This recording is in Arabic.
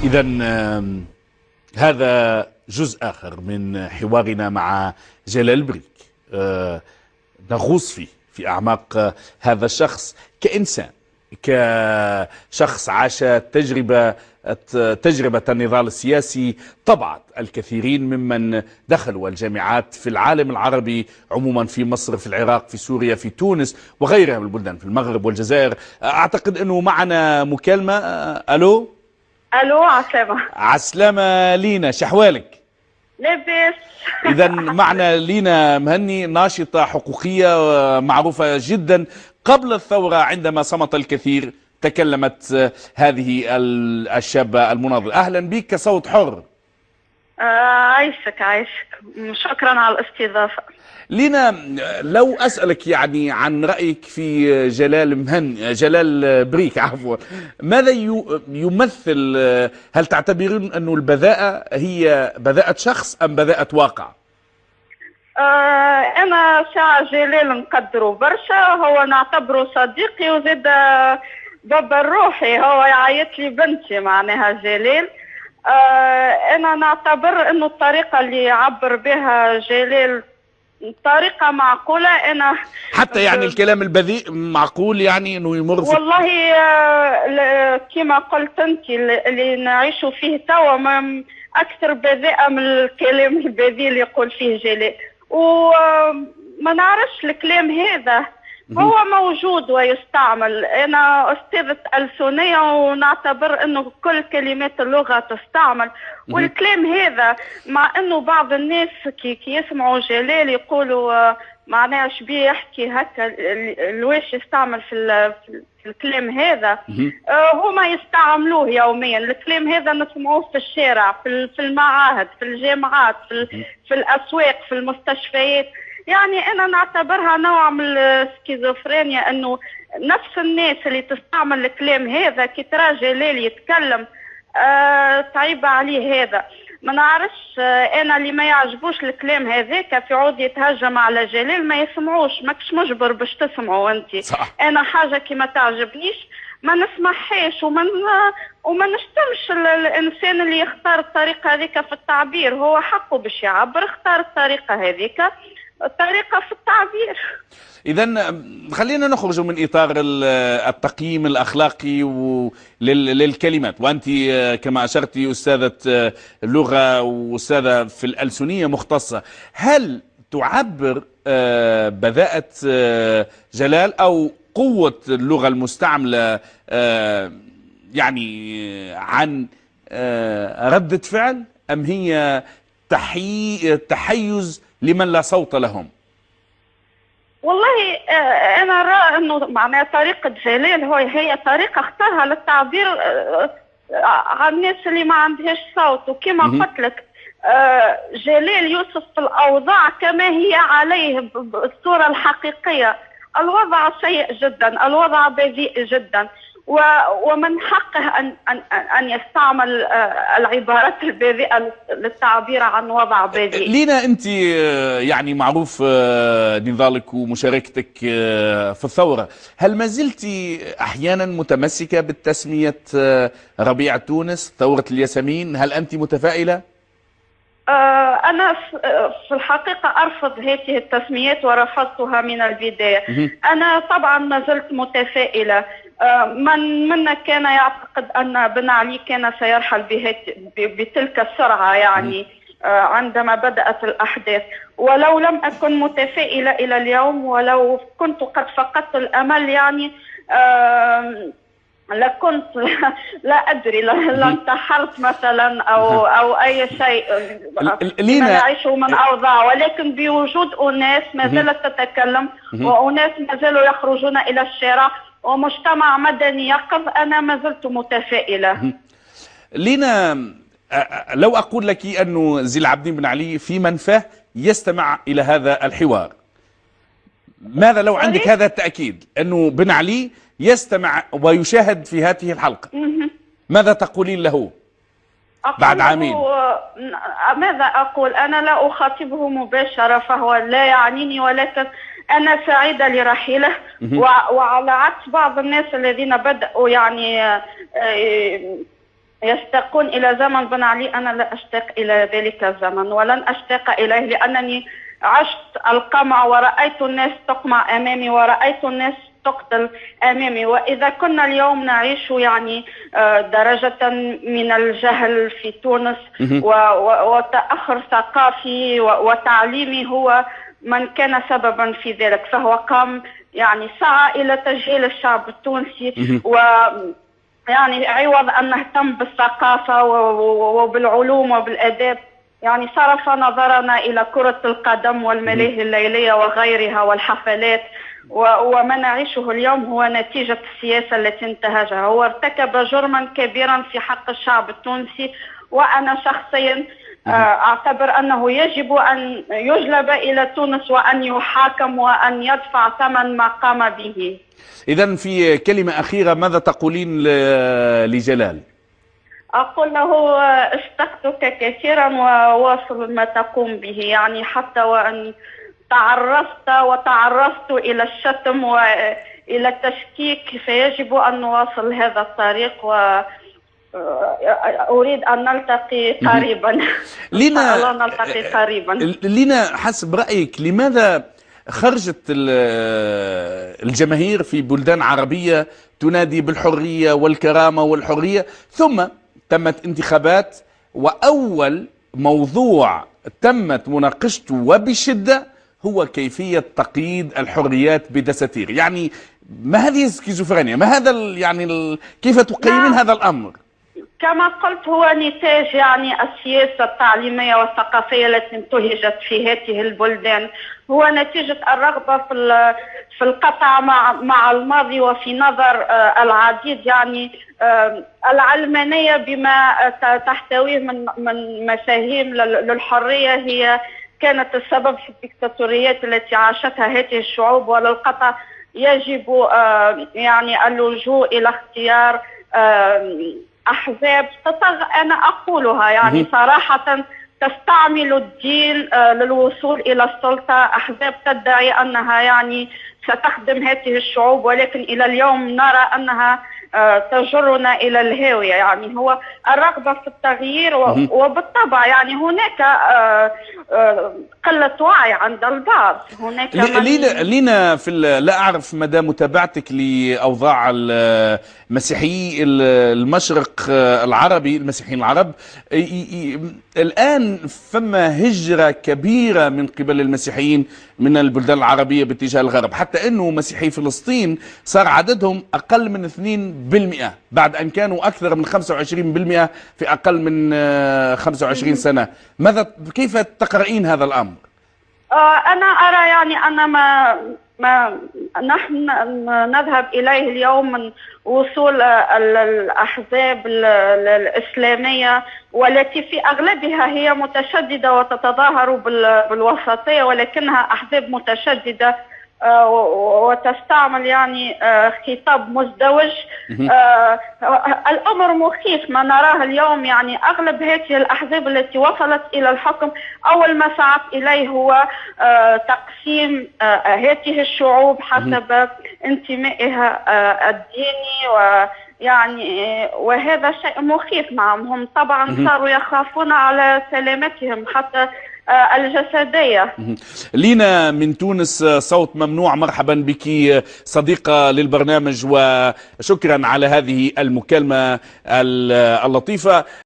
إذا هذا جزء آخر من حوارنا مع جلال بريك. نغوص في أعماق هذا الشخص كإنسان، كشخص عاش تجربة النضال السياسي، طبعت الكثيرين ممن دخلوا الجامعات في العالم العربي عموما، في مصر، في العراق، في سوريا، في تونس وغيرها من البلدان، في المغرب والجزائر. أعتقد أنه معنا مكالمة. ألو عسلامة. عسلامة لينا، شحوالك؟ لاباس. إذا معنا لينا مهني، ناشطة حقوقية معروفة جدا. قبل الثورة عندما صمت الكثير تكلمت هذه الشابة المناضلة. أهلا بك كصوت حر. عايشك شكرا على الاستضافة. لينا، لو أسألك يعني عن رأيك في جلال بريك ماذا يمثل؟ هل تعتبرون أنه البذاءة هي بذاءة شخص أم بذاءة واقع؟ أنا جلال نقدره برشا، هو نعتبره صديقي وزاد بابا الروحي، هو يعيط لي بنتي معناها جلال. أنا نعتبر أنه الطريقة اللي يعبر بها جلال طريقة معقولة. أنا حتى يعني الكلام البذيء معقول، يعني أنه يمر والله كما قلت أنت اللي نعيشوا فيه توا أكثر بذاءة من الكلام البذيء اللي يقول فيه جلال. وما نعرفش الكلام هذا هو موجود ويستعمل. أنا أستاذة ألسنية ونعتبر أنه كل كلمات اللغة تستعمل، والكلام هذا مع أنه بعض الناس كي يسمعوا جلال يقولوا معناها شبيه يحكي هكا، الواش يستعمل في الكلام هذا. هما يستعملوه يوميا. الكلام هذا نسمعوه في الشارع، في المعاهد، في الجامعات، في الأسواق، في المستشفيات. يعني أنا نعتبرها نوع من السكيزوفرينيا، أنه نفس الناس اللي تستعمل الكلام هذا كي ترى جلال يتكلم تعيب عليه. هذا ما نعرفش. أنا اللي ما يعجبوش الكلام هذاك في عود يتهجم على جلال ما يسمعوش، ماكش مجبر باش تسمعوا أنت. أنا حاجة كي ما تعجبنيش ما نسمعهاش وما نشتمش الإنسان اللي يختار الطريقة هذيك في التعبير. هو حقه باش يعبر، اختار الطريقة هذيك، الطريقة في التعبير. إذا خلينا نخرج من إطار التقييم الأخلاقي للكلمات، وأنت كما أشرتي أستاذة اللغة وأستاذة في الألسنية مختصة. هل تعبر بذاءة جلال أو قوة اللغة المستعملة يعني عن ردة فعل، أم هي تحيز لمن لا صوت لهم؟ والله أنا أرى أنه معناها طريقة جلال هي طريقة اختارها للتعبير عن الناس اللي ما عندهاش صوت. وكما قلت لك جلال يوصف الأوضاع كما هي عليه بالصورة الحقيقية. الوضع سيء جدا، الوضع بذيء جدا، ومن حقه أن يستعمل العبارات البذيئة للتعبير عن وضع بذيء. لينا، أنت يعني معروف نضالك ومشاركتك في الثورة. هل ما زلت أحيانا متمسكة بالتسمية ربيع تونس، ثورة الياسمين؟ هل أنت متفائلة؟ أنا في الحقيقة أرفض هذه التسميات ورفضتها من البداية. أنا طبعا ما زلت متفائلة. من منا كان يعتقد أن بن علي كان سيرحل بتلك السرعة يعني عندما بدأت الأحداث. ولو لم أكن متفائلة إلى اليوم، ولو كنت قد فقدت الأمل يعني لكنت لا أدري، لانتحرت مثلا أو أي شيء ما نعيشه من أوضاع. ولكن بوجود أناس ما زالت تتكلم وأناس ما زالوا يخرجون إلى الشارع ومجتمع مدني يقظ، أنا ما زلت متفائلة. لينا، لو أقول لك أنه زين العابدين بن علي في منفاه يستمع إلى هذا الحوار، ماذا لو عندك هذا التأكيد أنه بن علي يستمع ويشاهد في هذه الحلقة، ماذا تقولين له بعد عامين؟ ماذا أقول؟ أنا لا أخاطبه مباشرة فهو لا يعنيني، ولكن أنا سعيدة لرحيله. وعلى عكس بعض الناس الذين بدأوا يعني يشتاقون إلى زمن بن علي. أنا لا أشتاق إلى ذلك الزمن ولن أشتاق إليه، لأنني عشت القمع ورأيت الناس تقمع أمامي ورأيت الناس تقتل أمامي. وإذا كنا اليوم نعيش يعني درجة من الجهل في تونس وتأخر ثقافي وتعليمي هو من كان سببا في ذلك، فهو قام يعني سعى إلى تجهيل الشعب التونسي، و يعني عوض أن نهتم بالثقافة وبالعلوم وبالآداب يعني صرف نظرنا إلى كرة القدم والملاهي الليلية وغيرها والحفلات. وما نعيشه اليوم هو نتيجة السياسة التي انتهجها. هو ارتكب جرما كبيرا في حق الشعب التونسي، وأنا شخصيا أعتبر أنه يجب أن يجلب إلى تونس وأن يحاكم وأن يدفع ثمن ما قام به. إذن في كلمة أخيرة ماذا تقولين لجلال؟ أقول له اشتقتك كثيرا وواصل ما تقوم به، يعني حتى وأن تعرضت إلى الشتم وإلى التشكيك فيجب أن نواصل هذا الطريق، وأريد أن نلتقي قريبا. لينا نلتقي قريبا. لينا حسب رأيك لماذا خرجت الجماهير في بلدان عربية تنادي بالحرية والكرامة والحرية، ثم تمت انتخابات وأول موضوع تمت مناقشته وبشدة هو كيفية تقييد الحريات بدساتير؟ يعني ما هذه السكيزوفرينيا؟ ما هذا كيف تقيمين هذا الأمر؟ كما قلت هو نتاج يعني السياسة التعليمية والثقافية التي انتهجت في هذه البلدان، هو نتيجة الرغبة في القطع مع الماضي، وفي نظر العديد يعني العلمانية بما تحتويه من مفاهيم للحرية هي كانت السبب في الدكتاتوريات التي عاشتها هذه الشعوب، وللقطع يجب يعني اللجوء إلى اختيار أحزاب أنا أقولها يعني صراحة تستعمل الدين للوصول إلى السلطة، أحزاب تدعي أنها يعني ستخدم هذه الشعوب، ولكن إلى اليوم نرى أنها تجرنا إلى الهاوية. يعني هو الرغبة في التغيير وبالطبع يعني هناك قلة وعي عند البعض. هناك لينا لا أعرف مدى متابعتك لأوضاع المسيحي المشرق العربي، المسيحيين العرب. الآن فما هجرة كبيرة من قبل المسيحيين من البلدان العربية باتجاه الغرب، حتى أنه مسيحي فلسطين صار عددهم أقل من 2% بعد أن كانوا أكثر من 25% في أقل من 25 سنة. كيف تقرأين هذا الأمر؟ أنا أرى يعني أن ما نحن نذهب إليه اليوم من وصول الأحزاب الإسلامية، والتي في أغلبها هي متشددة وتتظاهر بالوسطية، ولكنها أحزاب متشددة وتستعمل يعني خطاب مزدوج. الأمر مخيف ما نراه اليوم. يعني أغلب هذه الأحزاب التي وصلت إلى الحكم أول ما سعت إليه هو تقسيم هذه الشعوب حسب انتمائها الديني، ويعني وهذا شيء مخيف معهم. هم طبعا صاروا يخافون على سلامتهم حتى الجسدية. لينا من تونس صوت ممنوع، مرحبا بك صديقة للبرنامج وشكرا على هذه المكالمة اللطيفة.